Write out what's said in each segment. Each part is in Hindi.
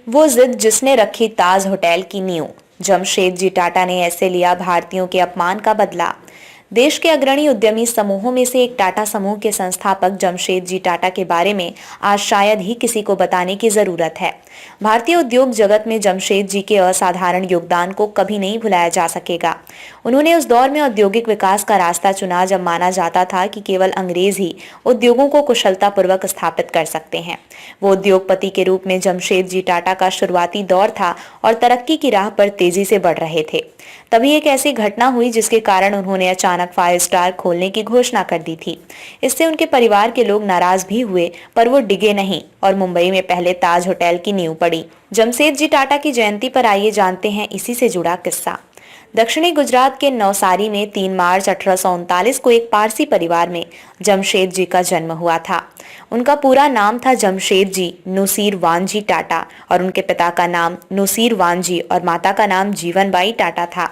वो जिद जिसने रखी ताज होटल की नींव। जमशेदजी टाटा ने ऐसे लिया भारतीयों के अपमान का बदला। देश के अग्रणी उद्यमी समूहों में से एक टाटा समूह के संस्थापक जमशेदजी टाटा के बारे में आज शायद ही किसी को बताने की जरूरत है। भारतीय उद्योग जगत में जमशेदजी के असाधारण योगदान को कभी नहीं भुलाया जा सकेगा। उन्होंने उस दौर में औद्योगिक विकास का रास्ता चुना जब माना जाता था कि केवल अंग्रेज ही उद्योगों को कुशलतापूर्वक स्थापित कर सकते हैं। वो उद्योगपति के रूप में जमशेदजी टाटा का शुरुआती दौर था और तरक्की की राह पर तेजी से बढ़ रहे थे। तभी एक ऐसी घटना हुई जिसके कारण उन्होंने अचानक 5 स्टार खोलने की घोषणा कर दी थी। इससे उनके परिवार के लोग नाराज भी हुए, पर वो डिगे नहीं और मुंबई में पहले ताज होटल की नींव पड़ी। जमशेदजी टाटा की जयंती पर आइए जानते हैं इसी से जुड़ा किस्सा। दक्षिणी गुजरात के नवसारी में 3 मार्च 1839 को एक पारसी परिवार में जमशेदजी का जन्म हुआ था। उनका पूरा नाम था जमशेदजी नुसीरवानजी टाटा और उनके पिता का नाम नुसीरवानजी और माता का नाम जीवनबाई टाटा था।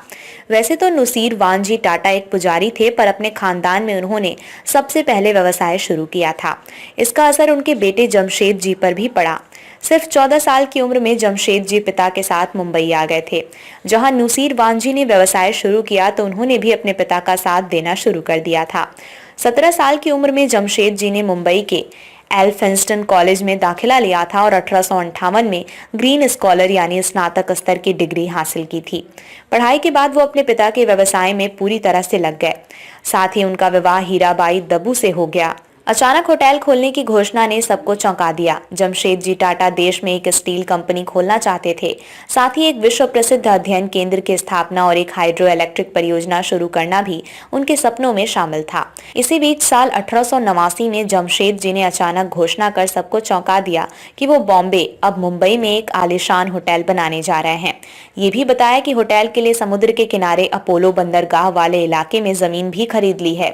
वैसे तो नुसीरवानजी टाटा एक पुजारी थे, पर अपने खानदान में उन्होंने सबसे पहले व्यवसाय शुरू किया था। इसका असर उनके बेटे जमशेदजी पर भी पड़ा। सिर्फ 14 साल की उम्र में जमशेदजी पिता के साथ मुंबई आ गए थे। जहां नुसीरवानजी ने व्यवसाय शुरू किया तो उन्होंने भी अपने पिता का साथ देना शुरू कर दिया था। 17 साल की उम्र में जमशेदजी ने मुंबई के एल्फिंस्टन कॉलेज में दाखिला लिया था और 1858 में ग्रीन स्कॉलर यानी स्नातक स्तर की डिग्री हासिल की थी। पढ़ाई के बाद वो अपने पिता के व्यवसाय में पूरी तरह से लग गए। साथ ही उनका विवाह हीराबाई दब्बू से हो गया। अचानक होटल खोलने की घोषणा ने सबको चौंका दिया। जमशेदजी टाटा देश में एक स्टील कंपनी खोलना चाहते थे। साथ ही एक विश्व प्रसिद्ध अध्ययन केंद्र की स्थापना और एक हाइड्रो इलेक्ट्रिक परियोजना शुरू करना भी उनके सपनों में शामिल था। इसी बीच साल 1889 में जमशेदजी ने अचानक घोषणा कर सबको चौंका दिया कि वो बॉम्बे अब मुंबई में एक आलीशान होटल बनाने जा रहे हैं। ये भी बताया कि होटल के लिए समुद्र के किनारे अपोलो बंदरगाह वाले इलाके में जमीन भी खरीद ली है।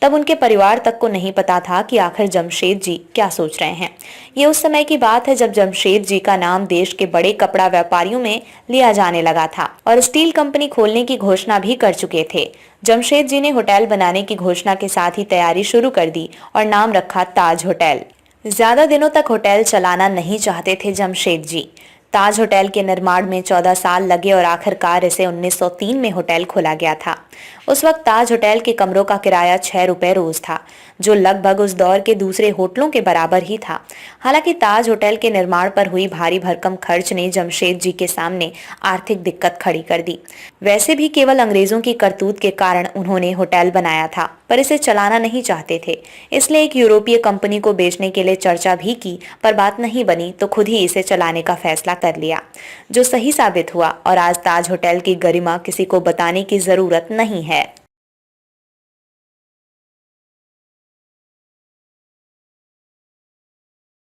तब उनके परिवार तक को नहीं पता था कि आखिर जमशेदजी क्या सोच रहे हैं। ये उस समय की बात है जब जमशेदजी का नाम देश के बड़े कपड़ा व्यापारियों में लिया जाने लगा था और स्टील कंपनी खोलने की घोषणा भी कर चुके थे। जमशेदजी ने होटल बनाने की घोषणा के साथ ही तैयारी शुरू कर दी और नाम रखा ताज होटल। ज्यादा दिनों तक होटल चलाना नहीं चाहते थे जमशेदजी। ताज होटल के निर्माण में 14 साल लगे और आखिरकार इसे 1903 में होटल खोला गया था। उस वक्त ताज होटल के कमरों का किराया 6 रुपए रोज था, जो लगभग उस दौर के दूसरे होटलों के बराबर ही था। हालांकि ताज होटल के निर्माण पर हुई भारी भरकम खर्च ने जमशेदजी के सामने आर्थिक दिक्कत खड़ी कर दी। वैसे भी केवल अंग्रेजों की करतूत के कारण उन्होंने होटल बनाया था, पर इसे चलाना नहीं चाहते थे। इसलिए एक यूरोपीय कंपनी को बेचने के लिए चर्चा भी की, पर बात नहीं बनी तो खुद ही इसे चलाने का फैसला कर लिया, जो सही साबित हुआ और आज ताज होटल की गरिमा किसी को बताने की जरूरत नहीं है।